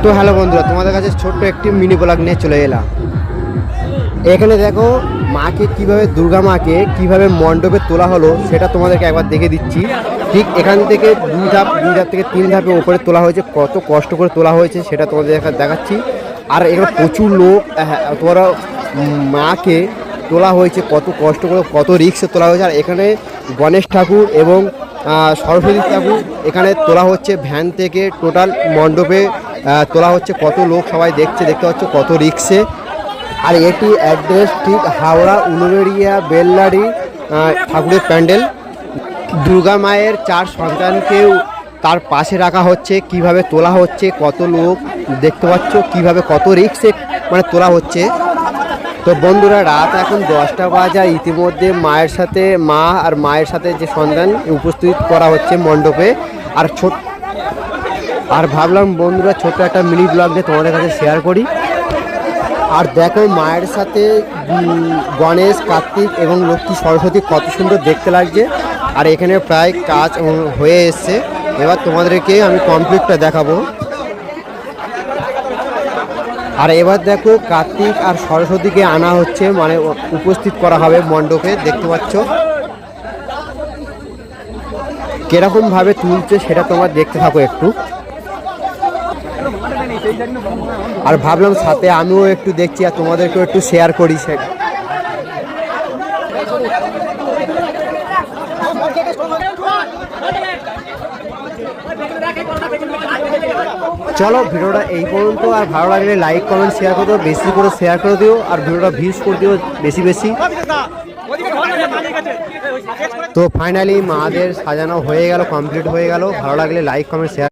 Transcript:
তো হ্যালো বন্ধুরা, তোমাদের কাছে ছোট্ট একটি মিনি ব্লগ নিয়ে চলে এলাম। এখানে দেখো মাকে কিভাবে, দুর্গা মাকে কিভাবে মণ্ডপে তোলা হলো সেটা তোমাদেরকে একবার দেখে দিচ্ছি। ঠিক এখান থেকে দুই ধাপ থেকে তিন ধাপে উপরে তোলা হয়েছে, কত কষ্ট করে তোলা হয়েছে সেটা তোমাদের দেখাচ্ছি। আর এখানে প্রচুর লোক, তোমরা মাকে তোলা হয়েছে কত কষ্ট করে, কত রিক্সে তোলা হয়েছে। আর এখানে গণেশ ঠাকুর এবং সরস্বতী ঠাকুর এখানে তোলা হচ্ছে ভ্যান থেকে, টোটাল মণ্ডপে তোলা হচ্ছে। কত লোক সবাই দেখতে পাচ্ছ, কত রিক্সে। আর এটি অ্যাড্রেস ঠিক হাওড়া উলুবেড়িয়া বেললারি ঠাকুরের প্যান্ডেল। দুর্গা মায়ের 4 সন্তানকেও তার পাশে রাখা হচ্ছে, কিভাবে তোলা হচ্ছে, কত লোক দেখতে পাচ্ছ, কিভাবে কত রিক্সে মানে তোলা হচ্ছে। তো বন্ধুরা, রাত এখন 10টা বাজে। ইতিমধ্যে মায়ের সাথে যে সন্তান উপস্থিত করা হচ্ছে মণ্ডপে। আর ভাবলাম বন্ধুরা ছোট্ট একটা মিনি ব্লগ দিয়ে তোমাদের কাছে শেয়ার করি। আর দেখো মায়ের সাথে গণেশ, কার্তিক এবং লক্ষ্মী, সরস্বতী কত সুন্দর দেখতে লাগছে। আর এখানে প্রায় কাজ হয়ে এসছে, এবার তোমাদেরকে আমি কমপ্লিটটা দেখাবো। আর এবার দেখো কার্তিক আর সরস্বতীকে আনা হচ্ছে, মানে উপস্থিত করা হবে মণ্ডপে। দেখতে পাচ্ছ কিরকম ভাবে তুলছে সেটা তোমরা দেখতে থাকো একটু। আর ভাবলাম সাথে আমিও একটু দেখছি আর তোমাদেরকেও একটু শেয়ার করি। চলো ভিডিওটা এই পর্যন্ত। আর ভালো লাগলে লাইক কমেন্ট শেয়ার করে দিও, বেশি করে শেয়ার করে দিও। আর ভিডিওটা ভিউজ করে দিও বেশি বেশি। তো ফাইনালি মাদের সাজানো হয়ে গেল, কমপ্লিট হয়ে গেল। ভালো লাগলে লাইক কমেন্ট শেয়ার।